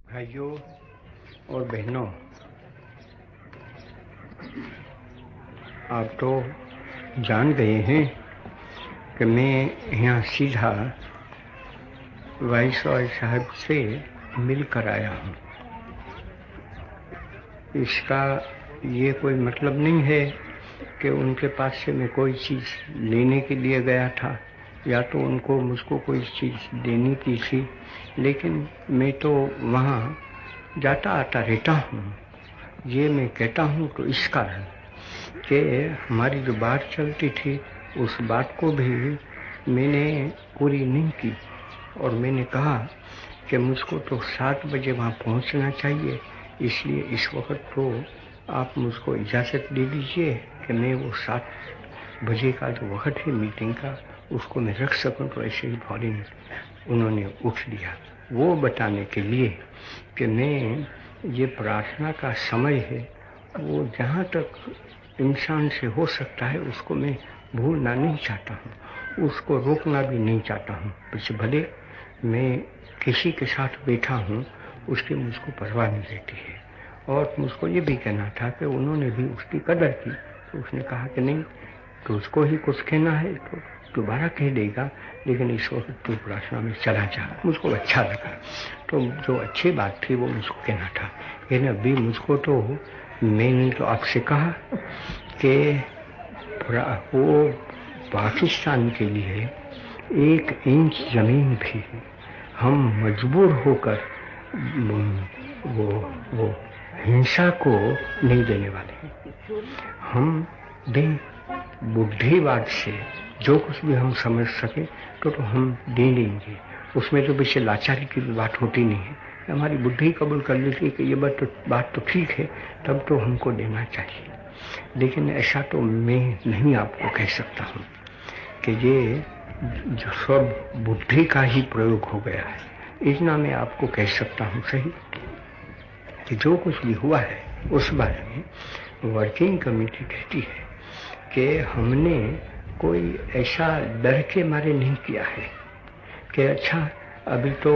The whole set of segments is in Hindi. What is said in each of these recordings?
भाइयों और बहनों, आप तो जान गए हैं कि मैं यहाँ सीधा वाइसरॉय साहब से मिल कर आया हूँ। इसका ये कोई मतलब नहीं है कि उनके पास से मैं कोई चीज़ लेने के लिए गया था या तो उनको मुझको कोई चीज़ देनी की थी, लेकिन मैं तो वहाँ जाता आता रहता हूँ। ये मैं कहता हूँ तो इस कारण कि हमारी जो बात चलती थी उस बात को भी मैंने पूरी नहीं की और मैंने कहा कि मुझको तो 7 बजे वहाँ पहुँचना चाहिए, इसलिए इस वक्त तो आप मुझको इजाज़त दे दीजिए कि मैं वो 7 बजे का जो वक्त है मीटिंग का उसको मैं रख सकूं। तो ऐसे ही फौरन उन्होंने उठ लिया, वो बताने के लिए कि मैं ये प्रार्थना का समय है, वो जहाँ तक इंसान से हो सकता है उसको मैं भूलना नहीं चाहता हूँ, उसको रोकना भी नहीं चाहता हूँ। पीछे भले मैं किसी के साथ बैठा हूँ उसकी मुझको परवाह नहीं रहती है। और मुझको ये भी कहना था कि उन्होंने भी उसकी कदर की, तो उसने कहा कि नहीं, तो उसको ही कुछ कहना है तो दोबारा कह देगा, लेकिन इस वक्त तू प्रार्थना में चला जा। मुझको अच्छा लगा, तो जो अच्छी बात थी वो मुझको कहना था। लेकिन अभी मुझको तो मैंने तो आपसे कहा कि वो पाकिस्तान के लिए 1 इंच ज़मीन भी हम मजबूर होकर वो हिंसा को नहीं देने वाले हैं। हम दें बुद्धिवाद से जो कुछ भी हम समझ सके तो हम दे देंगे, उसमें तो पीछे लाचारी की बात होती नहीं है। हमारी बुद्धि कबूल कर लेती है कि ये बात तो ठीक है, तब तो हमको देना चाहिए। लेकिन ऐसा तो मैं नहीं आपको कह सकता हूँ कि ये जो सब बुद्धि का ही प्रयोग हो गया है। इतना मैं आपको कह सकता हूँ सही कि जो कुछ भी हुआ है उस बारे में वर्किंग कमेटी कहती है कि हमने कोई ऐसा डर के मारे नहीं किया है कि अच्छा अभी तो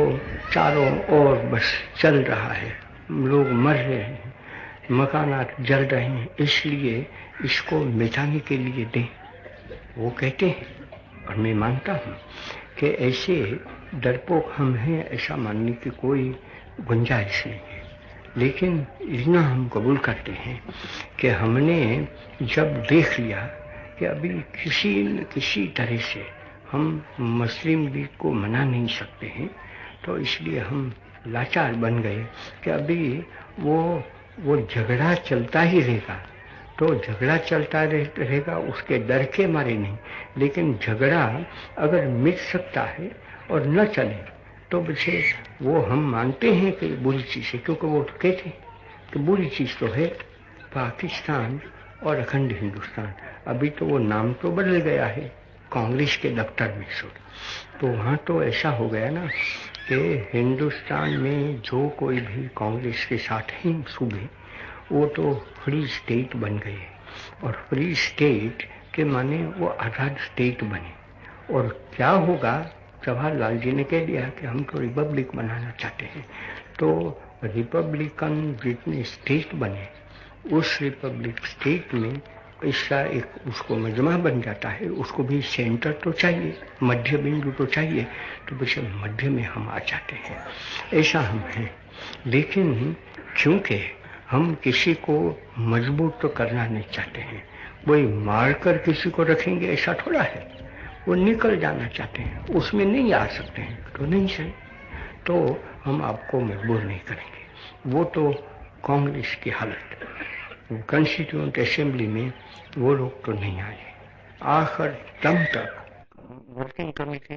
चारों ओर बस चल रहा है, लोग मर रहे हैं, मकानात जल रहे हैं, इसलिए इसको मिटाने के लिए दें। वो कहते हैं और मैं मानता हूँ कि ऐसे डरपोक हम हैं, ऐसा मानने की कोई गुंजाइश नहीं है। लेकिन इतना हम कबूल करते हैं कि हमने जब देख लिया कि अभी किसी न किसी तरह से हम मुस्लिम लीग को मना नहीं सकते हैं, तो इसलिए हम लाचार बन गए कि अभी वो झगड़ा चलता ही रहेगा। तो झगड़ा चलता रहेगा उसके डर के मारे नहीं, लेकिन झगड़ा अगर मिट सकता है और न चले तो वैसे वो हम मानते हैं कि बुरी चीज़ है, क्योंकि वो तो कहते हैं कि बुरी चीज़ तो है पाकिस्तान और अखंड हिंदुस्तान। अभी तो वो नाम तो बदल गया है कांग्रेस के दफ्तर में सो, तो वहाँ तो ऐसा हो गया ना कि हिंदुस्तान में जो कोई भी कांग्रेस के साथ हैं सूबे, वो तो फ्री स्टेट बन गए और फ्री स्टेट के माने वो आज़ाद स्टेट बने। और क्या होगा, जवाहरलाल जी ने कह दिया कि हम तो रिपब्लिक बनाना चाहते हैं, तो रिपब्लिकन जितने स्टेट बने उस रिपब्लिक स्टेट में इसका एक उसको मजमा बन जाता है। उसको भी सेंटर तो चाहिए, मध्य बिंदु तो चाहिए, तो बस मध्य में हम आ जाते हैं, ऐसा हम हैं। लेकिन क्योंकि हम किसी को मजबूत तो करना नहीं चाहते हैं, कोई मारकर किसी को रखेंगे ऐसा थोड़ा है, वो निकल जाना चाहते हैं, उसमें नहीं आ सकते हैं तो नहीं सही, तो हम आपको मजबूर नहीं करेंगे। वो तो कांग्रेस की हालत, कॉन्स्टिट्यूएंट असेंबली में वो लोग तो नहीं आए आखिर दम तक। वर्किंग कमेटी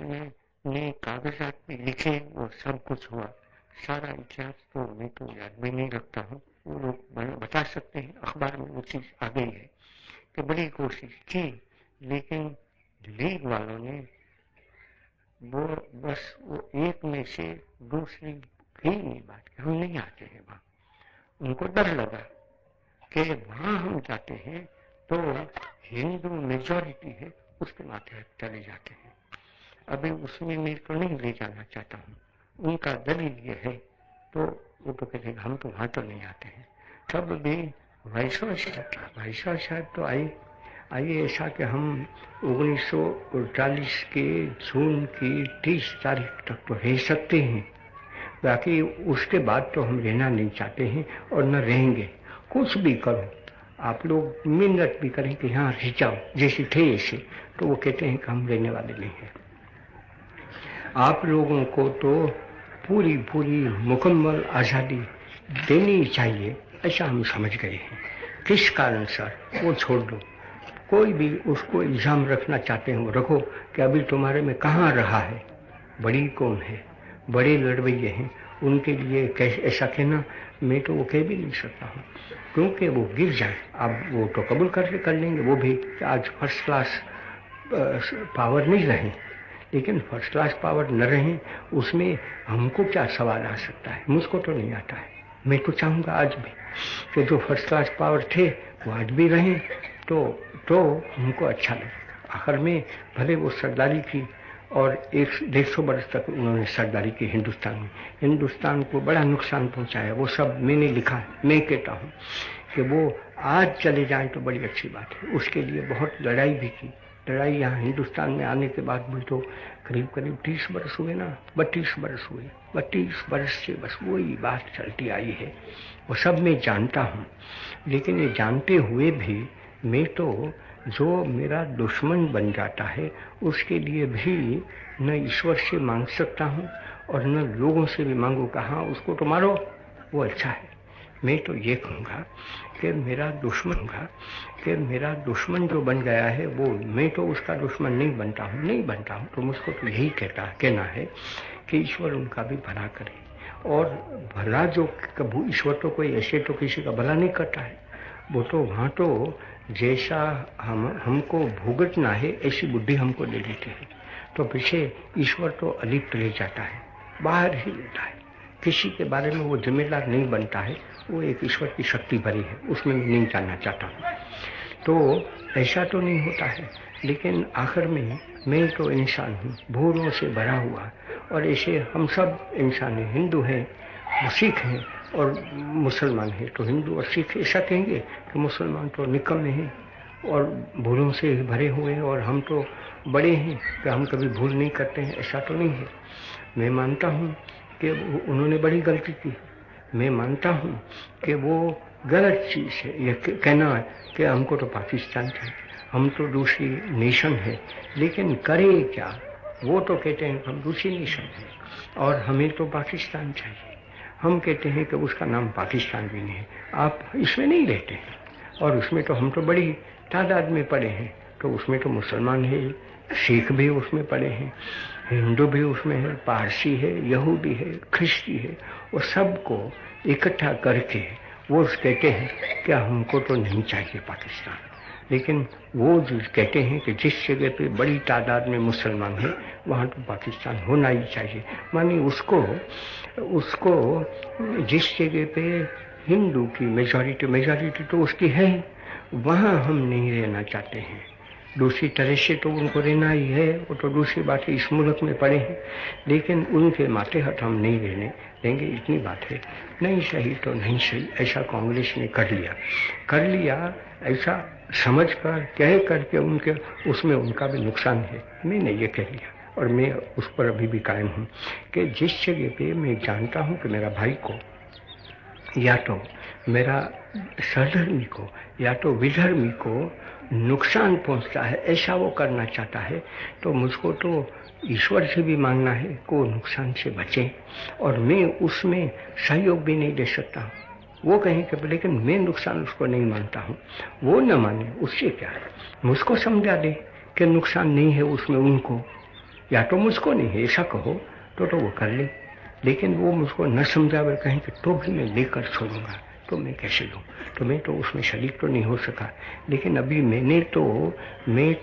ने कागजात में लिखे और सब कुछ हुआ। सारा इतिहास तो मैं तो याद भी नहीं रखता हूँ, वो लोग बता सकते हैं, अखबार में वो चीज़ आ गई है कि बड़ी कोशिश की, लेकिन लीग वालों ने वो बस वो एक में से दूसरी भी नहीं बात की, हम नहीं आते हैं वहाँ। उनको डर लगा कि वहाँ हम जाते हैं तो हिंदू मेजॉरिटी है उसके माथे चले जाते हैं। अभी उसमें मैं तो नहीं ले जाना चाहता हूँ, उनका दलील ये है, तो वो तो कहते हैं हम तो वहाँ तो नहीं आते हैं। तब भी वाइसरॉय साहब तो आइए ऐसा कि हम 1948 के जून की 30 तारीख तक तो रह सकते हैं, बाकी उसके बाद तो हम रहना नहीं चाहते हैं और न रहेंगे। कुछ भी करो, आप लोग मिन्नत भी करें कि यहाँ रह जाओ जैसे थे ऐसे, तो वो कहते हैं कि हम रहने वाले नहीं हैं। आप लोगों को तो पूरी पूरी मुकम्मल आज़ादी देनी चाहिए, ऐसा हम समझ गए हैं। किस कारण सर, वो छोड़ दो। कोई भी उसको इल्ज़ाम रखना चाहते हैं वो रखो कि अभी तुम्हारे में कहाँ रहा है, बड़ी कौन है, बड़े लड़वैये हैं, उनके लिए कैसे ऐसा कहना, मैं तो वो कह भी नहीं सकता हूँ, क्योंकि वो गिर जाए। अब वो तो कबूल कर लेंगे वो भी कि आज फर्स्ट क्लास पावर नहीं रहे, लेकिन फर्स्ट क्लास पावर न रहे उसमें हमको क्या सवाल आ सकता है, मुझको तो नहीं आता है। मैं तो चाहूँगा आज भी कि जो फर्स्ट क्लास पावर थे वो आज भी रहें, तो हमको अच्छा लगे। आखिर में भले वो सरदारी की और 150 वर्ष तक उन्होंने सरदारी की हिंदुस्तान में, हिंदुस्तान को बड़ा नुकसान पहुंचाया, वो सब मैंने लिखा है। मैं कहता हूँ कि वो आज चले जाएं तो बड़ी अच्छी बात है। उसके लिए बहुत लड़ाई भी की। लड़ाई यहाँ हिंदुस्तान में आने के बाद भी तो करीब 30 वर्ष हुए ना, 32 वर्ष हुए। 32 वर्ष से बस वही बात चलती आई है, वो सब मैं जानता हूँ। लेकिन ये जानते हुए भी मैं तो जो मेरा दुश्मन बन जाता है उसके लिए भी न ईश्वर से मांग सकता हूँ और न लोगों से भी मांगू कि हाँ उसको तो मारो, वो अच्छा है। मैं तो ये कहूँगा कि मेरा दुश्मन जो बन गया है वो, मैं तो उसका दुश्मन नहीं बनता हूँ, तो मुझको तो यही कहना है कि ईश्वर उनका भी भला करे। और भला जो कभी ईश्वर तो कोई ऐसे तो किसी का भला नहीं करता है, वो तो वहाँ तो जैसा हमको भुगतना है ऐसी बुद्धि हमको दे देते हैं, तो पीछे ईश्वर तो अलिप्त रह जाता है, बाहर ही रहता है, किसी के बारे में वो जिम्मेदार नहीं बनता है। वो एक ईश्वर की शक्ति भरी है, उसमें मैं नहीं जानना चाहता हूँ। तो ऐसा तो नहीं होता है, लेकिन आखिर में मैं तो इंसान हूँ, भूलों से भरा हुआ, और ऐसे हम सब इंसान हैं, हिंदू हैं, सिख हैं और मुसलमान हैं। तो हिंदू और सिख ऐसा कहेंगे कि मुसलमान तो निकम्मे हैं और भूलों से भरे हुए हैं, और हम तो बड़े हैं कि हम कभी भूल नहीं करते हैं, ऐसा तो नहीं है। मैं मानता हूँ कि उन्होंने बड़ी गलती की, मैं मानता हूँ कि वो गलत चीज़ है ये कहना कि हमको तो पाकिस्तान चाहिए, हम तो दूसरी नेशन है। लेकिन करे क्या, वो तो कहते हैं हम दूसरी नेशन है और हमें तो पाकिस्तान चाहिए। हम कहते हैं कि उसका नाम पाकिस्तान भी नहीं है, आप इसमें नहीं रहते हैं, और उसमें तो हम तो बड़ी तादाद में पड़े हैं, तो उसमें तो मुसलमान है, सिख भी उसमें पड़े हैं, हिंदू भी उसमें है, पारसी है, यहूदी है, ख्रिस्ती है, वो सबको इकट्ठा करके वो कहते हैं कि हमको तो नहीं चाहिए पाकिस्तान। लेकिन वो जो कहते हैं कि जिस जगह पे बड़ी तादाद में मुसलमान है वहाँ तो पाकिस्तान होना ही चाहिए, मानी उसको जिस जगह पे हिंदू की मेजॉरिटी तो उसकी है, वहाँ हम नहीं रहना चाहते हैं। दूसरी तरह से तो उनको रहना ही है, वो तो दूसरी बात है, इस मुल्क में पड़े हैं, लेकिन उनके मातहत हम नहीं रहने देंगे, इतनी बात है। नहीं सही तो नहीं सही, ऐसा कांग्रेस ने कर लिया ऐसा समझ कर कह करके उनके उसमें उनका भी नुकसान है। मैंने ये कह लिया और मैं उस पर अभी भी कायम हूँ कि जिस जगह पे मैं जानता हूँ कि मेरा भाई को या तो मेरा सहधर्मी को या तो विधर्मी को नुकसान पहुंचता है, ऐसा वो करना चाहता है, तो मुझको तो ईश्वर से भी मांगना है कि वो नुकसान से बचे, और मैं उसमें सहयोग भी नहीं दे सकता। वो कहें कि लेकिन मैं नुकसान उसको नहीं मानता हूँ, वो न माने उससे क्या है, मुझको समझा दे कि नुकसान नहीं है उसमें उनको, या तो मुझको नहीं है ऐसा कहो तो वो कर ले। लेकिन वो मुझको न समझावे, कहें कि तो भी मैं लेकर छोड़ूंगा, तो मैं कैसे लूँ, तो मैं तो उसमें शरीक तो नहीं हो सका। लेकिन अभी मैं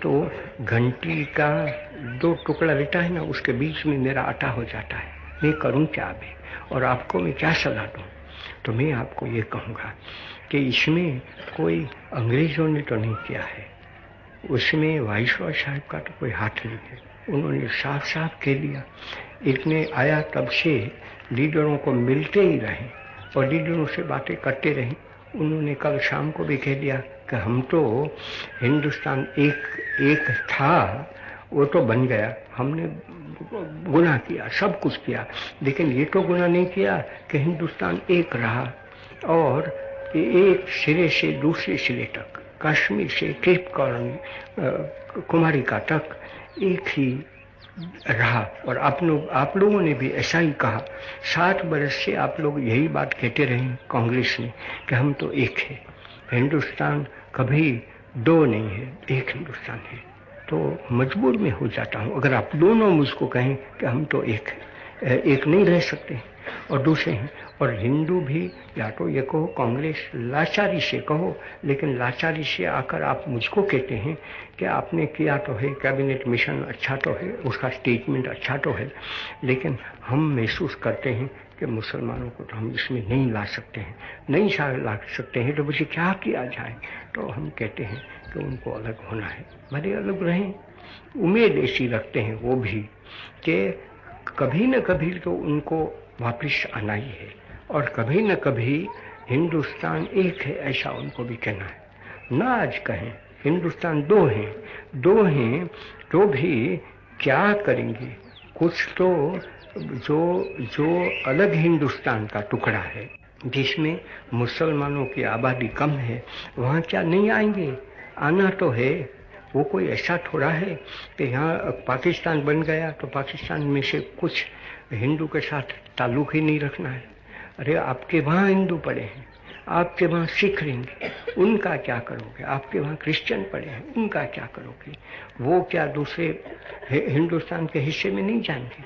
तो घंटी का 2 टुकड़ा रहता है ना, उसके बीच में मेरा आटा हो जाता है, मैं करूँ क्या अभी, और आपको मैं क्या सलाह दूँ। तो मैं आपको ये कहूँगा कि इसमें कोई अंग्रेज़ों ने तो नहीं किया है, उसमें वाइसरॉय साहब का तो कोई हाथ नहीं है। उन्होंने साफ साफ कह दिया, इतने आया तब से लीडरों को मिलते ही रहें और लीडरों से बातें करते रहें। उन्होंने कल शाम को भी कह दिया कि हम तो हिंदुस्तान एक था, वो तो बन गया, हमने गुनाह किया, सब कुछ किया, लेकिन ये तो गुनाह नहीं किया कि हिंदुस्तान एक रहा और एक सिरे से दूसरे सिरे तक, कश्मीर से केप कॉलोनी कुमारिका तक एक ही रहा। और आप लोगों ने भी ऐसा ही कहा। 60 बरस से आप लोग यही बात कहते रहे कांग्रेस ने कि हम तो एक है, हिंदुस्तान कभी दो नहीं है, एक हिंदुस्तान है। तो मजबूर में हो जाता हूँ अगर आप दोनों मुझको कहें कि हम तो एक नहीं रह सकते और दूसरे हैं। और हिंदू भी या तो ये कहो कांग्रेस लाचारी से कहो, लेकिन लाचारी से आकर आप मुझको कहते हैं कि आपने किया तो है, कैबिनेट मिशन अच्छा तो है, उसका स्टेटमेंट अच्छा तो है, लेकिन हम महसूस करते हैं कि मुसलमानों को तो हम इसमें नहीं ला सकते हैं, नहीं ला सकते हैं, तो मुझे क्या किया जाए? तो हम कहते हैं कि उनको अलग होना है, भले अलग रहें। उम्मीद ऐसी रखते हैं वो भी कि कभी न कभी तो उनको वापस आना ही है और कभी न कभी हिंदुस्तान एक है, ऐसा उनको भी कहना है। ना आज कहें हिंदुस्तान दो हैं तो भी क्या करेंगे? कुछ तो जो अलग हिंदुस्तान का टुकड़ा है जिसमें मुसलमानों की आबादी कम है, वहाँ क्या नहीं आएंगे? आना तो है। वो कोई ऐसा थोड़ा है कि यहाँ पाकिस्तान बन गया तो पाकिस्तान में से कुछ हिंदू के साथ ताल्लुक ही नहीं रखना है। अरे आपके वहाँ हिंदू पड़े हैं, आपके वहाँ सिख रहेंगे, उनका क्या करोगे? आपके वहाँ क्रिश्चियन पड़े हैं, उनका क्या करोगे? वो क्या दूसरे हिंदुस्तान के हिस्से में नहीं जाएंगे?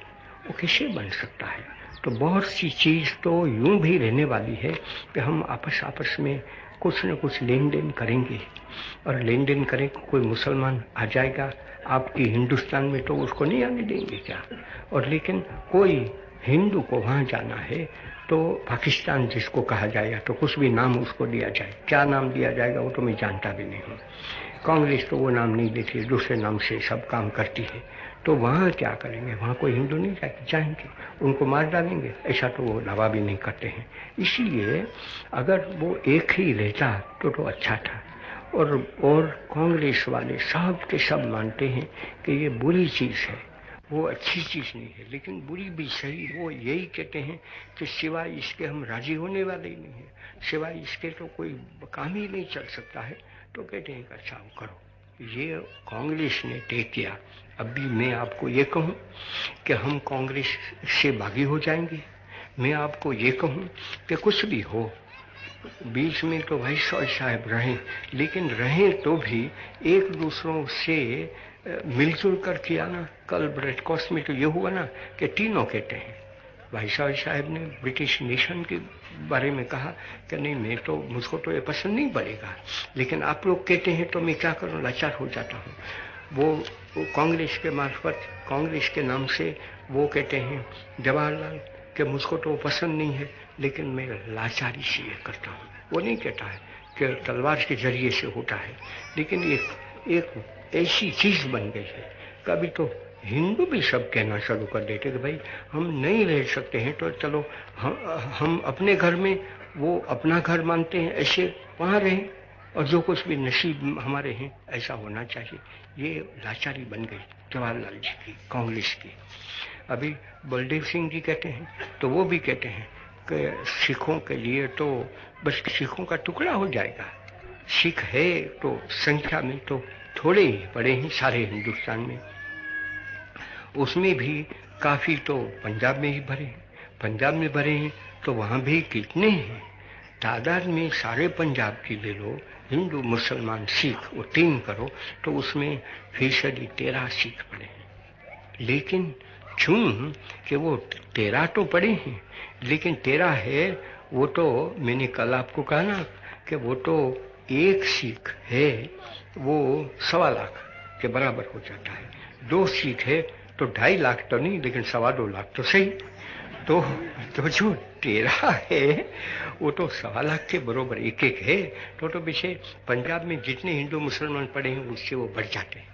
वो कैसे बन सकता है? तो बहुत सी चीज़ तो यूं भी रहने वाली है कि हम आपस में कुछ न कुछ लेन देन करेंगे और लेन देन करें। कोई मुसलमान आ जाएगा आपकी हिंदुस्तान में तो उसको नहीं आने देंगे क्या? और लेकिन कोई हिंदू को वहाँ जाना है तो पाकिस्तान जिसको कहा जाएगा तो कुछ भी नाम उसको दिया जाए, क्या नाम दिया जाएगा वो तो मैं जानता भी नहीं हूँ। कांग्रेस तो वो नाम नहीं देती, दूसरे नाम से सब काम करती है। तो वहाँ क्या करेंगे? वहाँ कोई हिंदू नहीं जाएंगे, उनको मार डालेंगे, ऐसा तो वो दावा भी नहीं करते हैं। इसीलिए अगर वो एक ही रहता तो अच्छा था। और कांग्रेस वाले सब के सब मानते हैं कि ये बुरी चीज़ है, वो अच्छी चीज़ नहीं है, लेकिन बुरी भी सही। वो यही कहते हैं कि सिवाय इसके हम राजी होने वाले ही नहीं हैं, सिवाय इसके तो कोई काम ही नहीं चल सकता है। तो कहते हैं कि अच्छा करो। ये कांग्रेस ने तय किया। अभी मैं आपको ये कहूँ कि हम कांग्रेस से बागी हो जाएंगे, मैं आपको ये कहूँ कि कुछ भी हो, बीच में तो भाई साहब रहें, लेकिन रहें तो भी एक दूसरों से मिलजुल कर किया ना। कल ब्रेड क्रॉस में तो ये हुआ ना कि तीनों कहते हैं, भाई साहब ने ब्रिटिश नेशन के बारे में कहा कि नहीं मुझको तो ये पसंद नहीं पड़ेगा, लेकिन आप लोग कहते हैं तो मैं क्या करूं, लाचार हो जाता हूं। वो कांग्रेस के मार्फत, कांग्रेस के नाम से वो कहते हैं जवाहरलाल कि मुझको तो पसंद नहीं है, लेकिन मैं लाचारी से ये करता हूँ। वो नहीं कहता है कि तलवार के जरिए से होता है, लेकिन एक ऐसी चीज बन गई है। कभी तो हिंदू भी सब कहना शुरू कर देते कि भाई हम नहीं रह सकते हैं तो चलो हम अपने घर में वो अपना घर मानते हैं, ऐसे वहाँ रहें और जो कुछ भी नसीब हमारे हैं ऐसा होना चाहिए। ये लाचारी बन गई जवाहरलाल जी की, कांग्रेस की। अभी बलदेव सिंह जी कहते हैं तो वो भी कहते हैं कि सिखों के लिए तो बस सिखों का टुकड़ा हो जाएगा। सिख है तो संख्या में तो थोड़े ही पड़े हैं सारे हिंदुस्तान में, उसमें भी काफी तो पंजाब में ही भरे हैं। पंजाब में भरे हैं तो वहाँ भी कितने हैं तादाद में? सारे पंजाब की ले लो, हिंदू मुसलमान सिख वो 3 करो तो उसमें 13% सिख पड़े हैं। लेकिन क्यों कि वो 13 तो पड़े हैं, लेकिन 13 है वो तो मैंने कल आपको कहा ना कि वो तो एक सिख है वो 1.25 लाख के बराबर हो जाता है। 2 सिख है तो 2.5 लाख तो नहीं, लेकिन 2.25 लाख तो सही। तो जो 13 है वो तो 1.25 लाख के बराबर एक है। तो पीछे पंजाब में जितने हिंदू मुसलमान पड़े हैं उससे वो बढ़ जाते हैं।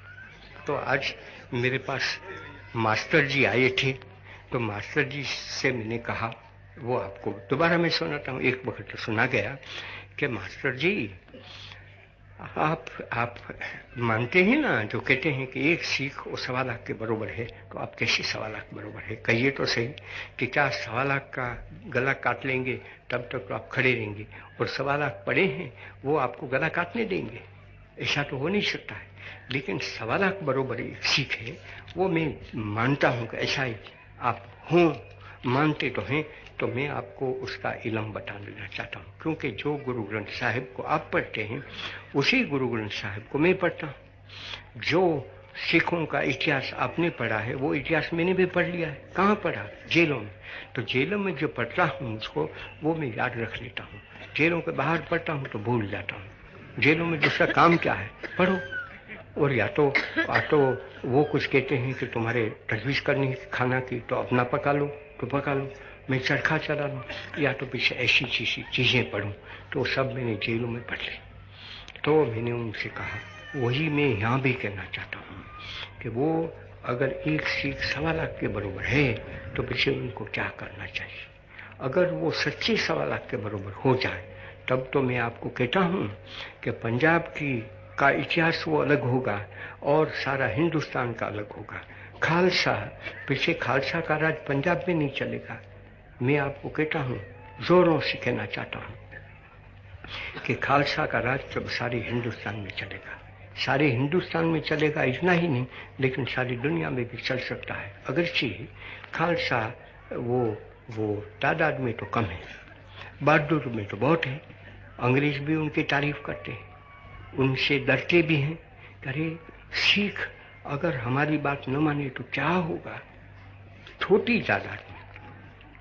तो आज मेरे पास मास्टर जी आए थे तो मास्टर जी से मैंने कहा, वो आपको दोबारा मैं सुनाता हूँ, एक वक्त तो सुना गया कि मास्टर जी आप मानते हैं ना, जो कहते हैं कि एक सीख वो 1.25 लाख के बरोबर है, तो आप कैसे 1.25 लाख बरोबर है? कहिए तो सही कि क्या 1.25 लाख का गला काट लेंगे तब तक तो आप खड़े रहेंगे, और 1.25 लाख पड़े हैं वो आपको गला काटने देंगे? ऐसा तो हो नहीं सकता है। लेकिन 1.25 लाख बरोबर एक सीख है, वो मैं मानता हूँ कि ऐसा ही आप हों, मानते तो हैं, तो मैं आपको उसका इल्म बता देना चाहता हूँ। क्योंकि जो गुरु ग्रंथ साहिब को आप पढ़ते हैं उसी गुरु ग्रंथ साहिब को मैं पढ़ता हूँ। जो सिखों का इतिहास आपने पढ़ा है वो इतिहास मैंने भी पढ़ लिया है। कहाँ पढ़ा? जेलों में। तो जेलों में जो पढ़ता हूँ उसको वो मैं याद रख लेता हूँ। जेलों के बाहर पढ़ता हूँ तो भूल जाता हूँ। जेलों में दूसरा काम क्या है? पढ़ो। और या तो वो कुछ कहते हैं कि तुम्हारे तजवीज़ करनी है खाना की, तो अपना पका लो तो पका लो, मैं चरखा चला लूँ, या तो पीछे ऐसी चीज़ें पढ़ूँ। तो सब मैंने जेलों में पढ़ ली। तो मैंने उनसे कहा, वही मैं यहाँ भी कहना चाहता हूँ कि वो अगर एक सीख 1.25 लाख के बराबर है तो पीछे उनको क्या करना चाहिए। अगर वो सच्चे 1.25 लाख के बराबर हो जाए तब तो मैं आपको कहता हूँ कि पंजाब का इतिहास वो अलग होगा और सारा हिंदुस्तान का अलग होगा। खालसा, पीछे खालसा का राज पंजाब में नहीं चलेगा। मैं आपको कहता हूँ, जोरों से कहना चाहता हूँ कि खालसा का राज जब सारे हिंदुस्तान में चलेगा, सारे हिंदुस्तान में चलेगा, इतना ही नहीं लेकिन सारी दुनिया में भी चल सकता है। अगरचे खालसा वो तादाद में तो कम है, बहादुर में तो बहुत है। अंग्रेज भी उनकी तारीफ करते हैं, उनसे डरते भी हैं। अरे सिख अगर हमारी बात न माने तो क्या होगा? छोटी तादाद में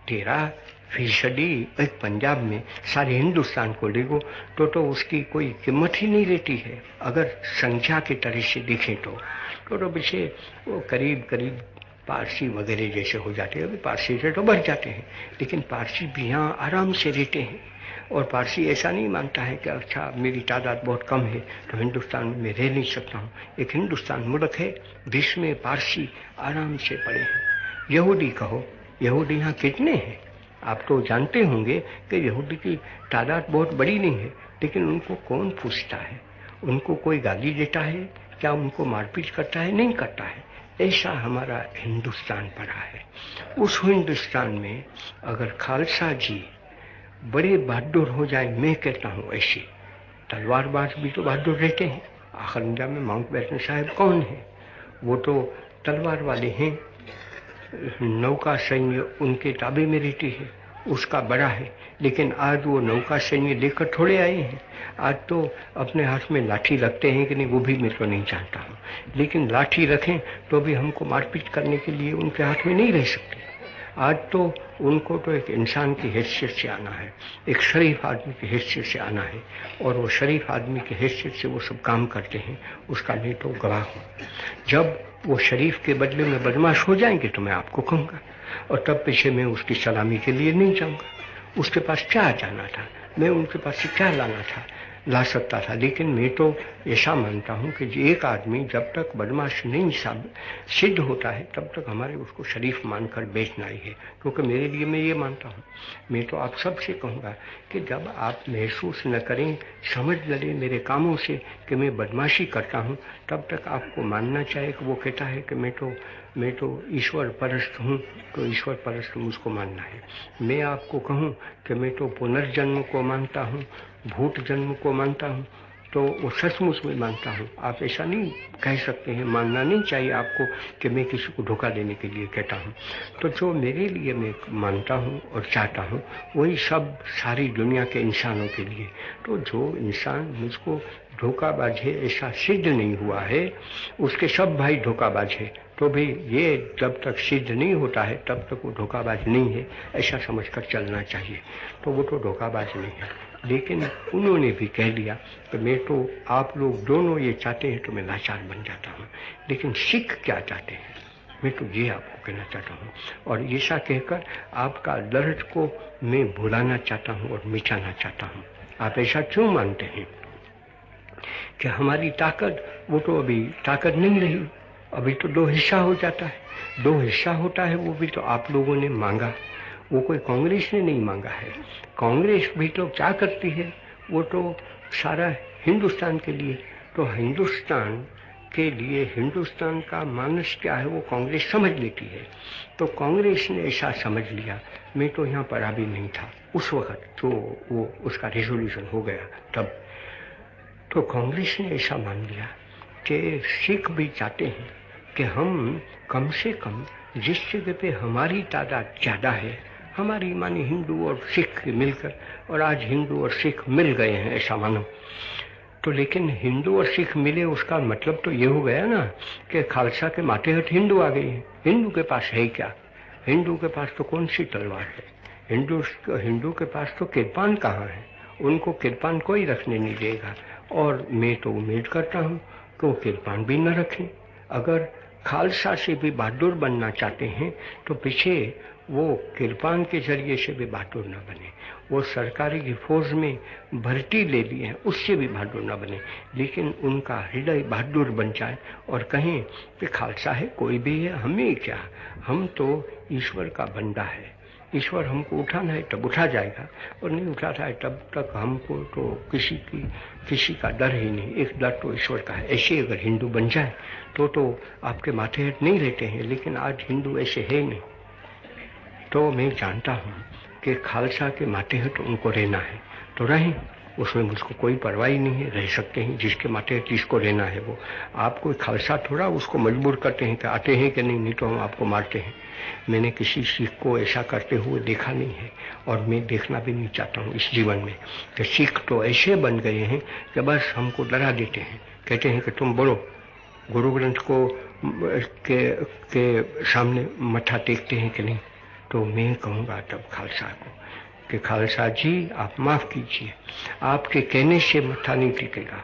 13% एक पंजाब में सारे हिंदुस्तान को देखो तो उसकी कोई कीमत ही नहीं रहती है। अगर संख्या की तरह से देखें तो पीछे वो करीब पारसी वगैरह जैसे हो जाते हैं। अभी पारसी से तो बढ़ जाते हैं, लेकिन पारसी भी यहाँ आराम से रहते हैं। और पारसी ऐसा नहीं मानता है कि अच्छा मेरी तादाद बहुत कम है तो हिंदुस्तान में रह नहीं सकता हूँ। एक हिंदुस्तान मुल्क है, विश्व में पारसी आराम से पड़े हैं। यहूदी कहो, यहूदी यहाँ कितने हैं? आप तो जानते होंगे कि यहूदी की तादाद बहुत बड़ी नहीं है, लेकिन उनको कौन पूछता है? उनको कोई गाली देता है क्या? उनको मारपीट करता है? नहीं करता है। ऐसा हमारा हिंदुस्तान पड़ा है। उस हिंदुस्तान में अगर खालसा जी बड़े बहादुर हो जाए, मैं कहता हूँ ऐसे तलवारबाज भी तो बहादुर रहते हैं। आखिर इंडिया में माउंटबेटन साहब कौन है? वो तो तलवार वाले हैं। नौका सैन्य उनके ताबे में रहती है, उसका बड़ा है। लेकिन आज वो नौका सैन्य लेकर थोड़े आए हैं। आज तो अपने हाथ में लाठी रखते हैं कि नहीं वो भी मैं तो नहीं जानता हूँ, लेकिन लाठी रखें तो भी हमको मारपीट करने के लिए उनके हाथ में नहीं रह सकते। आज तो उनको तो एक इंसान की हैसियत से आना है, एक शरीफ आदमी की हैसियत से आना है, और वो शरीफ आदमी की हैसियत से वो सब काम करते हैं। उसका मैं तो गवाह हूँ। जब वो शरीफ के बदले में बदमाश हो जाएंगे तो मैं आपको कहूँगा, और तब पीछे मैं उसकी सलामी के लिए नहीं जाऊँगा। उसके पास क्या जाना था, मैं उनके पास से क्या ला सकता था। लेकिन मैं तो ऐसा मानता हूँ कि एक आदमी जब तक बदमाश नहीं सिद्ध होता है तब तक हमारे उसको शरीफ मानकर बेचना ही है। क्योंकि मेरे लिए मैं ये मानता हूँ, मैं तो आप सबसे कहूँगा कि जब आप महसूस न करें, समझ न लें मेरे कामों से कि मैं बदमाशी करता हूँ, तब तक आपको मानना चाहिए कि वो कहता है कि मैं तो ईश्वर परस्त हूँ, तो ईश्वर परस्त मुझको मानना है। मैं आपको कहूँ कि मैं तो पुनर्जन्म को मानता हूँ, भूत जन्म को मानता हूँ, तो वो सचमुच में मानता हूँ। आप ऐसा नहीं कह सकते हैं, मानना नहीं चाहिए आपको कि मैं किसी को धोखा देने के लिए कहता हूँ। तो जो मेरे लिए मैं मानता हूँ और चाहता हूँ वही सब सारी दुनिया के इंसानों के लिए। तो जो इंसान मुझको धोखाबाज है ऐसा सिद्ध नहीं हुआ है, उसके सब भाई धोखाबाज है, तो भी ये जब तक सिद्ध नहीं होता है तब तक वो धोखाबाज नहीं है, ऐसा समझकर चलना चाहिए। तो वो तो धोखाबाज नहीं है, लेकिन उन्होंने भी कह दिया कि मैं तो आप लोग दोनों ये चाहते हैं तो मैं लाचार बन जाता हूँ। लेकिन सिख क्या चाहते हैं, मैं तो ये आपको कहना चाहता हूँ। और ऐसा कहकर आपका दर्द को मैं भुलाना चाहता हूँ और मिटाना चाहता हूँ। आप ऐसा क्यों मानते हैं कि हमारी ताकत, वो तो अभी ताकत नहीं रही, अभी तो 2 हिस्सा हो जाता है। दो हिस्सा होता है, वो भी तो आप लोगों ने मांगा, वो कोई कांग्रेस ने नहीं मांगा है। कांग्रेस भी तो क्या करती है, वो तो सारा हिंदुस्तान के लिए, तो हिंदुस्तान के लिए हिंदुस्तान का मानस क्या है वो कांग्रेस समझ लेती है। तो कांग्रेस ने ऐसा समझ लिया, मैं तो यहाँ पढ़ा भी नहीं था उस वक्त, तो वो उसका रेजोल्यूशन हो गया तब, तो कांग्रेस ने ऐसा मान लिया कि सिख भी चाहते हैं कि हम कम से कम जिस जगह पे हमारी तादाद ज़्यादा है, हमारी मानी हिंदू और सिख मिलकर, और आज हिंदू और सिख मिल गए हैं ऐसा मानो, तो लेकिन हिंदू और सिख मिले उसका मतलब तो ये हो गया ना कि खालसा के माटेहट हिंदू आ गए हैं। हिंदू के पास है क्या, हिंदू के पास तो कौन सी तलवार है, हिंदू के पास तो किरपान कहाँ है, उनको किरपान कोई रखने नहीं देगा। और मैं तो उम्मीद करता हूँ कि वो किरपान भी न रखें। अगर खालसा से भी बहादुर बनना चाहते हैं तो पीछे वो किरपान के जरिए से भी बहादुर न बने, वो सरकारी की फौज में भर्ती ले लिए हैं उससे भी बहादुर न बने, लेकिन उनका हृदय बहादुर बन जाए और कहें कि खालसा है कोई भी है, हमें क्या, हम तो ईश्वर का बंदा है, ईश्वर हमको उठाना है तब उठा जाएगा, और नहीं उठाता है तब तक हमको तो किसी का डर ही नहीं, एक डर तो ईश्वर का है। ऐसे अगर हिंदू बन जाए तो आपके माथे हेठ नहीं रहते हैं, लेकिन आज हिंदू ऐसे है नहीं। तो मैं जानता हूँ कि खालसा के माटेहट उनको रहना है तो रहें, उसमें मुझको कोई परवाह नहीं है, रह सकते हैं जिसके माटेहट जिसको रहना है वो। आप कोई खालसा थोड़ा उसको मजबूर करते हैं कि आते हैं कि नहीं तो हम आपको मारते हैं। मैंने किसी सिख को ऐसा करते हुए देखा नहीं है और मैं देखना भी नहीं चाहता हूँ इस जीवन में, कि सिख तो ऐसे बन गए हैं कि बस हमको डरा देते हैं, कहते हैं कि तुम बोलो, गुरु ग्रंथ को के सामने मत्था टेकते हैं कि नहीं। तो मैं कहूँगा तब खालसा को कि खालसा जी आप माफ़ कीजिए, आपके कहने से मत्था नहीं टिकेगा,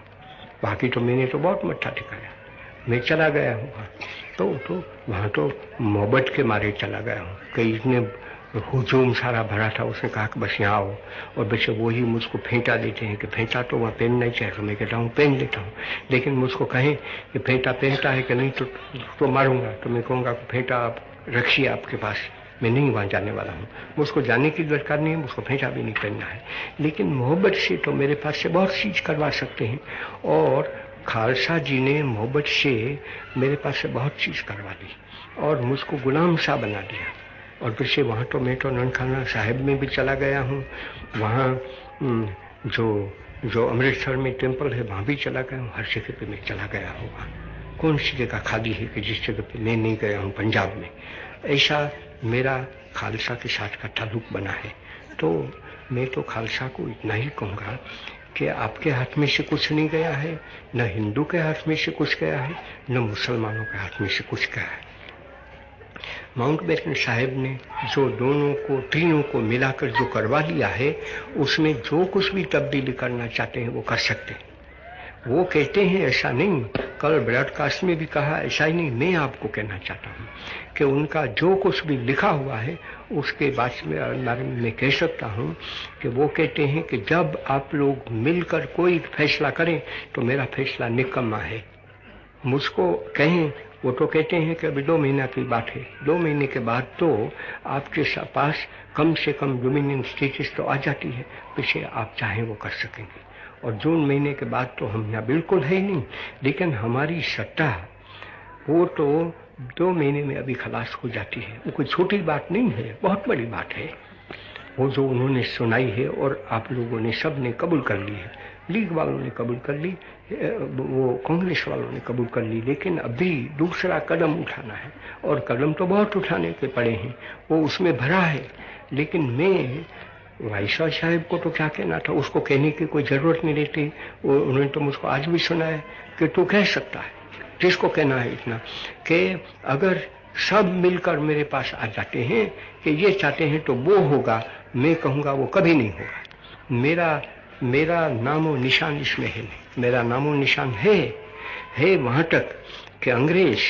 बाकी तो मैंने तो बहुत मत्था टिकाया, मैं चला गया हूँ तो वहाँ तो मोहब्बत के मारे चला गया हूँ, कि इसने हुजूम सारा भरा था, उसने कहा कि बस यहाँ आओ, और बच्चे वही मुझको फेंटा देते हैं कि फेंटा तो वहाँ पहनना ही चाहिए, तो मैं कहता हूँ पहन लेता हूँ, लेकिन मुझको कहें कि फेंटा पहनता है कि नहीं तो मारूंगा, तो मैं कहूँगा कि फेंटा आप रखिए आपके पास, मैं नहीं वहाँ जाने वाला हूँ, मुझको जाने की दरकार नहीं है, मुझको फेंटा भी नहीं पहनना है, लेकिन मोहब्बत से तो मेरे पास से बहुत चीज़ करवा सकते हैं। और खालसा जी ने मोहब्बत से मेरे पास से बहुत चीज़ करवा दी और मुझको गुलाम सा बना दिया। और फिर से वहाँ तो मैं तो ननकाना साहिब में भी चला गया हूँ, वहाँ जो अमृतसर में टेम्पल है वहाँ भी चला गया हूँ, हर जगह पे मैं चला गया हूँ। कौन सी जगह खाली है कि जिस जगह पे मैं नहीं गया हूँ पंजाब में। ऐसा मेरा खालसा के साथ का ताल्लुक बना है। तो मैं तो खालसा को इतना ही कहूँगा कि आपके हाथ में से कुछ नहीं गया है, न हिंदू के हाथ में से कुछ गया है, न मुसलमानों के हाथ में से कुछ गया है। माउंटबेटन साहब ने जो दोनों को तीनों को मिलाकर जो करवा लिया है, उसमें जो कुछ भी तब्दीली करना चाहते हैं वो कर सकते हैं। वो कहते हैं ऐसा नहीं, कल ब्रॉडकास्ट में भी कहा, ऐसा ही नहीं, मैं आपको कहना चाहता हूँ कि उनका जो कुछ भी लिखा हुआ है उसके बारे में मैं कह सकता हूँ कि वो कहते हैं कि जब आप लोग मिलकर कोई फैसला करें तो मेरा फैसला निकम्मा है। मुझको कहें, वो तो कहते हैं कि अभी 2 महीना की बात है, 2 महीने के बाद तो आपके पास कम से कम डोमिनियन स्टेटस तो आ जाती है, पीछे आप चाहें वो कर सकेंगे। और जून महीने के बाद तो हम यहाँ बिल्कुल है ही नहीं, लेकिन हमारी सत्ता वो तो 2 महीने में अभी खलास हो जाती है। वो कोई छोटी बात नहीं है, बहुत बड़ी बात है वो जो उन्होंने सुनाई है, और आप लोगों ने सब ने कबूल कर ली है। लीग वालों ने कबूल कर ली, वो कांग्रेस वालों ने कबूल कर ली, लेकिन अभी दूसरा कदम उठाना है, और कदम तो बहुत उठाने के पड़े हैं, वो उसमें भरा है। लेकिन मैं वाइसरॉय साहब को तो क्या कहना था, उसको कहने की कोई जरूरत नहीं रहती। उन्होंने तो मुझको आज भी सुना है कि तू कह सकता है, जिसको कहना है इतना कि अगर सब मिलकर मेरे पास आ जाते हैं कि ये चाहते हैं तो वो होगा, मैं कहूँगा वो कभी नहीं होगा। मेरा नामो निशान इसमें है नहीं, मेरा नामो निशान है वहाँ तक कि अंग्रेज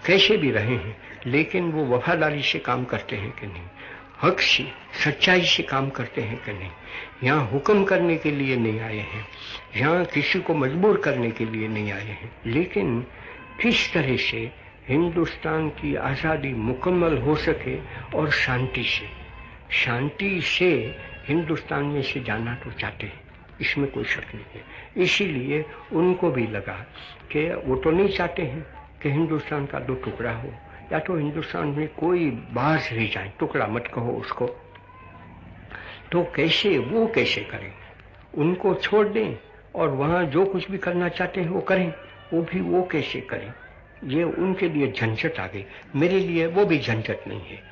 कैसे भी रहे हैं, लेकिन वो वफादारी से काम करते हैं कि नहीं, हक से सच्चाई से काम करते हैं कि नहीं। यहाँ हुक्म करने के लिए नहीं आए हैं, यहाँ किसी को मजबूर करने के लिए नहीं आए हैं, लेकिन किस तरह से हिंदुस्तान की आज़ादी मुकम्मल हो सके और शांति से हिंदुस्तान में से जाना तो चाहते हैं, इसमें कोई शक नहीं है। इसीलिए उनको भी लगा कि वो तो नहीं चाहते हैं कि हिंदुस्तान का दो टुकड़ा हो, या तो हिंदुस्तान में कोई बाहर रह जाए, टुकड़ा मत कहो उसको। तो कैसे करें? उनको छोड़ दें और वहाँ जो कुछ भी करना चाहते हैं वो करें, वो कैसे करें? ये उनके लिए झंझट आ गई। मेरे लिए वो भी झंझट नहीं है,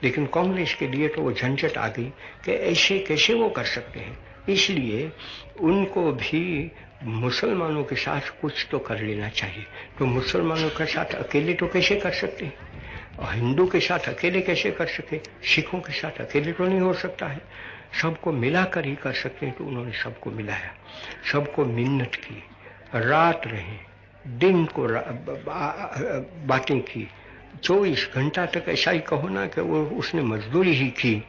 लेकिन कांग्रेस के लिए तो वो झंझट आ गई कि ऐसे कैसे वो कर सकते हैं। इसलिए उनको भी मुसलमानों के साथ कुछ तो कर लेना चाहिए। तो मुसलमानों के साथ अकेले तो कैसे कर सकते हैं, और हिंदू के साथ अकेले कैसे कर सके, सिखों के साथ अकेले तो नहीं हो सकता है, सबको मिलाकर ही कर सकते हैं। तो उन्होंने सबको मिलाया, सबको मिन्नत की, रात रहे, दिन को बातें की, 24 घंटा तक ऐसा ही कहो ना कि वो उसने मजदूरी ही की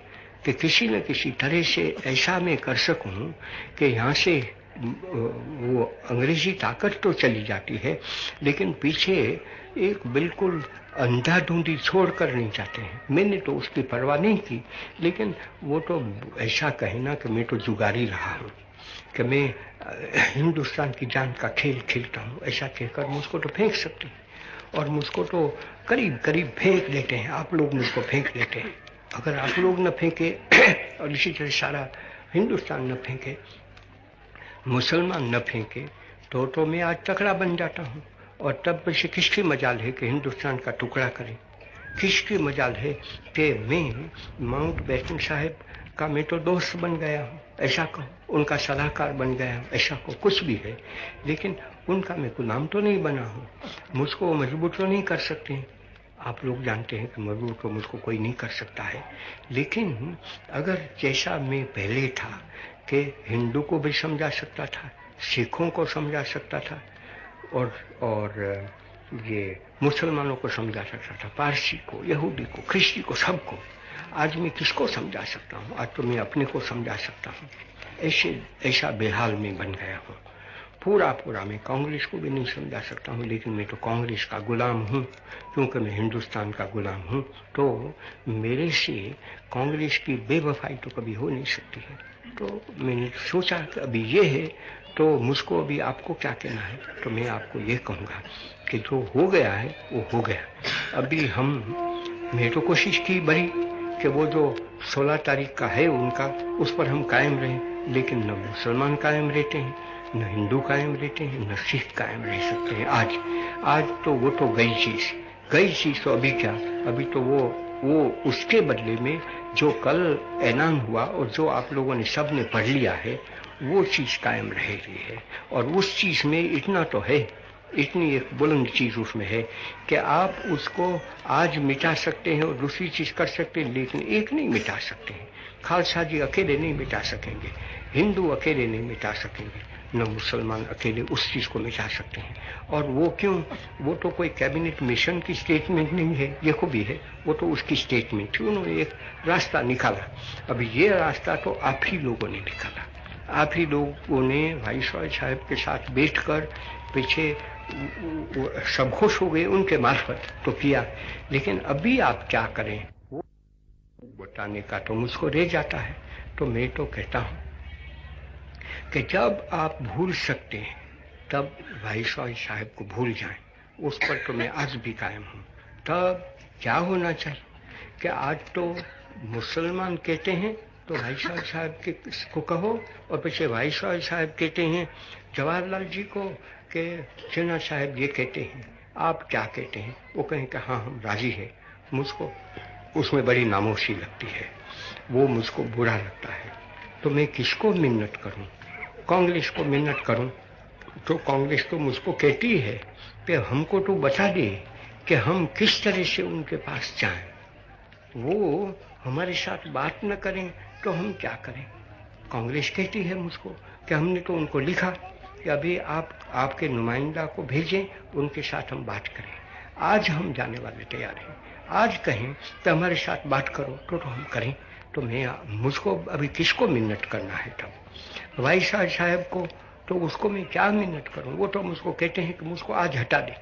कि किसी न किसी तरह से ऐसा मैं कर सकूं कि यहाँ से वो अंग्रेजी ताकत तो चली जाती है, लेकिन पीछे एक बिल्कुल अंधाधुंधी छोड़कर नहीं जाते हैं। मैंने तो उसकी परवाह नहीं की, लेकिन वो तो ऐसा कहे ना कि मैं तो जुगारी रहा हूँ, कि मैं हिंदुस्तान की जान का खेल खेलता हूँ, ऐसा कहकर मुझको तो फेंक सकते हैं, और मुझको तो करीब करीब फेंक देते हैं। आप लोग मुझको फेंक देते हैं। अगर आप लोग न फेंके और इसी तरह सारा हिंदुस्तान न फेंके, मुसलमान न फेंके, तो मैं आज तकड़ा बन जाता हूँ। और तब से किसकी मजाल है कि हिंदुस्तान का टुकड़ा करें? किसकी मजाल है कि मैं माउंट बैटन साहब का मैं तो दोस्त बन गया हूँ, ऐसा कहो, उनका सलाहकार बन गया हूँ, ऐसा कहो, कुछ भी है, लेकिन उनका मैं गुलाम तो नहीं बना हूँ। मुझको मजबूर तो नहीं कर सकते हैं। आप लोग जानते हैं कि मजबूर तो मुझको कोई नहीं कर सकता है, लेकिन अगर जैसा मैं पहले था कि हिंदू को भी समझा सकता था, सिखों को समझा सकता था, और ये मुसलमानों को समझा सकता था, पारसी को, यहूदी को, ख्रिस्ती को, सबको, आज मैं किसको समझा सकता हूँ? आज तो मैं अपने को समझा सकता हूँ। ऐसा बेहाल में बन गया हूँ। पूरा मैं कांग्रेस को भी नहीं समझा सकता हूँ, लेकिन मैं तो कांग्रेस का गुलाम हूँ, क्योंकि मैं हिंदुस्तान का गुलाम हूँ। तो मेरे से कांग्रेस की बेवफाई तो कभी हो नहीं सकती है। तो मैंने सोचा कि अभी ये है, तो मुझको अभी आपको क्या कहना है? तो मैं आपको ये कहूँगा कि जो हो गया है वो हो गया। अभी मैं तो कोशिश की बड़ी कि वो जो 16 तारीख का है उनका, उस पर हम कायम रहें, लेकिन न मुसलमान कायम रहते हैं, न हिंदू कायम रहते हैं, न सिख कायम रह सकते हैं। आज तो वो तो गई चीज तो अभी क्या, अभी तो वो उसके बदले में जो कल ऐलान हुआ और जो आप लोगों ने सब ने पढ़ लिया है, वो चीज कायम रह रही है। और उस चीज में इतना तो है, इतनी एक बुलंद चीज उसमें है कि आप उसको आज मिटा सकते हैं और दूसरी चीज कर सकते हैं, लेकिन एक नहीं मिटा सकते हैं। खालसा जी अकेले नहीं मिटा सकेंगे, हिंदू अकेले नहीं मिटा सकेंगे, न मुसलमान अकेले उस चीज को मिटा सकते हैं। और वो क्यों? वो तो कोई कैबिनेट मिशन की स्टेटमेंट नहीं है, ये को भी है, वो तो उसकी स्टेटमेंट थी। उन्होंने एक रास्ता निकाला। अभी ये रास्ता तो आप ही लोगों ने निकाला, आप ही लोगों ने वाइसरॉय साहब के साथ बैठकर पीछे सब खुश हो गए उनके मार्फत तो किया, लेकिन अभी आप क्या करें वो बताने का तो मुझको रह जाता है। तो मैं तो कहता हूं कि जब आप भूल सकते हैं तब वाइसरॉय साहब को भूल जाएं, उस पर तो मैं आज भी कायम हूं। तब क्या होना चाहिए कि आज तो मुसलमान कहते हैं तो वाइसरॉय साहब को कहो, और पीछे वाइसरॉय साहब कहते हैं जवाहरलाल जी को कि जिन्ना साहब ये कहते हैं, आप क्या कहते हैं? वो कहें कि हाँ हम राजी है। मुझको उसमें बड़ी नामोशी लगती है, वो मुझको बुरा लगता है। तो मैं किसको मिन्नत करूं? कांग्रेस को मिन्नत करूं तो कांग्रेस तो मुझको कहती है कि हमको तो बता दे कि हम किस तरह से उनके पास जाएं। वो हमारे साथ बात न करें तो हम क्या करें? कांग्रेस कहती है मुझको कि हमने तो उनको लिखा कि अभी आपके नुमाइंदा को भेजें, उनके साथ हम बात करें। आज हम जाने वाले तैयार हैं। आज कहें तो हमारे साथ बात करो तो हम करें। तो मुझको अभी किसको मिन्नत करना है? तब वाइसरॉय साहब को तो उसको मैं क्या मिन्नत करूं? वो तो मुझको कहते हैं कि मुझको आज हटा दे।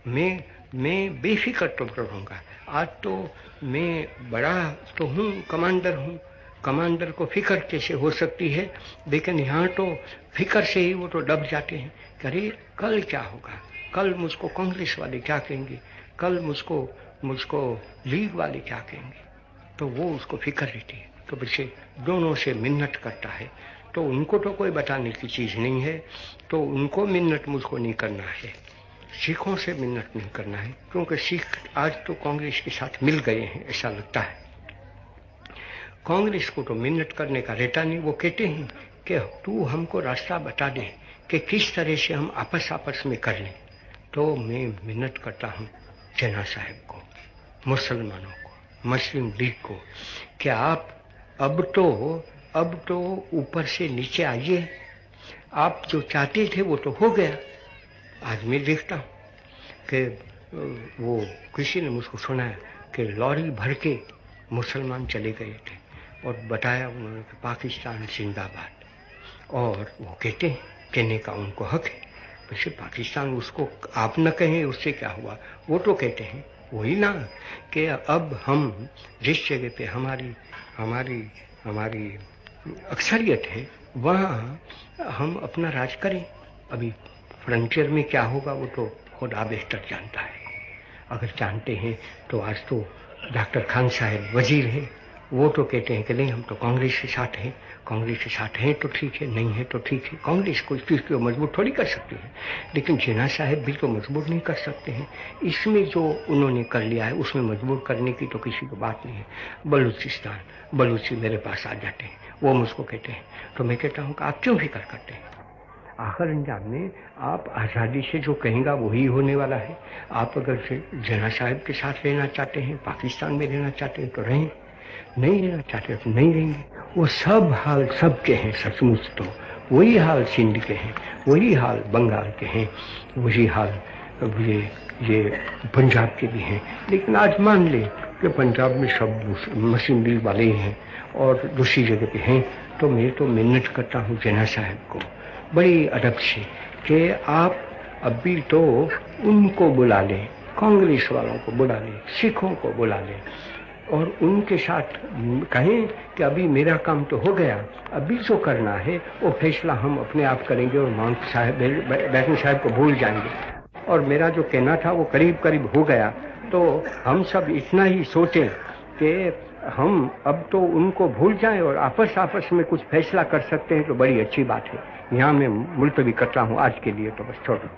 मैं मैं बेफिक्र तो रहूँगा। आज तो मैं बड़ा तो हूँ, कमांडर हूँ, कमांडर को फिक्र कैसे हो सकती है, लेकिन यहाँ तो फिक्र से ही वो तो दब जाते हैं कि अरे कल क्या होगा, कल मुझको कांग्रेस वाले क्या कहेंगे, कल मुझको लीग वाले क्या कहेंगे। तो वो उसको फिक्र रहती है, तो बच्चे दोनों से मिन्नत करता है। तो उनको तो कोई बताने की चीज़ नहीं है, तो उनको मिन्नत मुझको नहीं करना है, सिखों से मिन्नत नहीं करना है, क्योंकि सिख आज तो कांग्रेस के साथ मिल गए हैं ऐसा लगता है। कांग्रेस को तो मिन्नत करने का रहता नहीं। वो कहते हैं कि तू हमको रास्ता बता दे कि किस तरह से हम आपस में कर लें। तो मैं मिन्नत करता हूँ जिन्ना साहब को, मुसलमानों को, मुस्लिम लीग को, कि आप अब तो ऊपर से नीचे आइए। आप जो चाहते थे वो तो हो गया। आज मैं देखता हूँ कि वो किसी ने मुझको सुनाया कि लॉरी भर के मुसलमान चले गए थे और बताया उन्होंने कि पाकिस्तान जिंदाबाद। और वो कहते हैं, कहने का उनको हक है, वैसे पाकिस्तान उसको आप न कहें उससे क्या हुआ। वो तो कहते हैं वही ना कि अब हम जिस जगह पे हमारी अक्सरियत है वहाँ हम अपना राज करें। अभी फ्रंटियर में क्या होगा वो तो खुदा बेहतर जानता है। अगर जानते हैं तो आज तो डॉक्टर खान साहब वजीर हैं, वो तो कहते हैं कि नहीं हम तो कांग्रेस के साथ हैं। कांग्रेस के साथ हैं तो ठीक है, नहीं है तो ठीक है। कांग्रेस कोई चीज़ को मजबूत थोड़ी कर सकती है, लेकिन जिन्ना साहब भी तो मजबूत नहीं कर सकते हैं। इसमें जो उन्होंने कर लिया है उसमें मजबूत करने की तो किसी को बात नहीं है। बलूची मेरे पास आ जाते हैं, वो मुझको कहते हैं, तो मैं कहता हूँ कि आप क्यों फिक्र करते हैं। आखिर अंजाम में आप आज़ादी से जो कहेंगे वही होने वाला है। आप अगर जिन्ना साहब के साथ रहना चाहते हैं, पाकिस्तान में रहना चाहते हैं तो रहें, नहीं रहना चाहते तो नहीं रहेंगे। वो सब हाल सबके हैं, सचमुच तो वही हाल सिंध के हैं, वही हाल बंगाल के हैं, वही हाल ये पंजाब के भी हैं। लेकिन आज मान लें कि पंजाब में सब मुस्लिम लीग वाले ही हैं और दूसरी जगह पे हैं, तो मैं तो मिन्नत करता हूँ जिन्ना साहब को बड़ी अदब से कि आप अभी तो उनको बुला लें, कांग्रेस वालों को बुला लें, सिखों को बुला लें और उनके साथ कहें कि अभी मेरा काम तो हो गया, अभी जो करना है वो फैसला हम अपने आप करेंगे और बैठन साहब को भूल जाएंगे। और मेरा जो कहना था वो करीब करीब हो गया। तो हम सब इतना ही सोचें कि हम अब तो उनको भूल जाएं और आपस में कुछ फैसला कर सकते हैं तो बड़ी अच्छी बात है। यहाँ मैं मुल्तवी करता हूँ आज के लिए, तो बस छोड़ दो।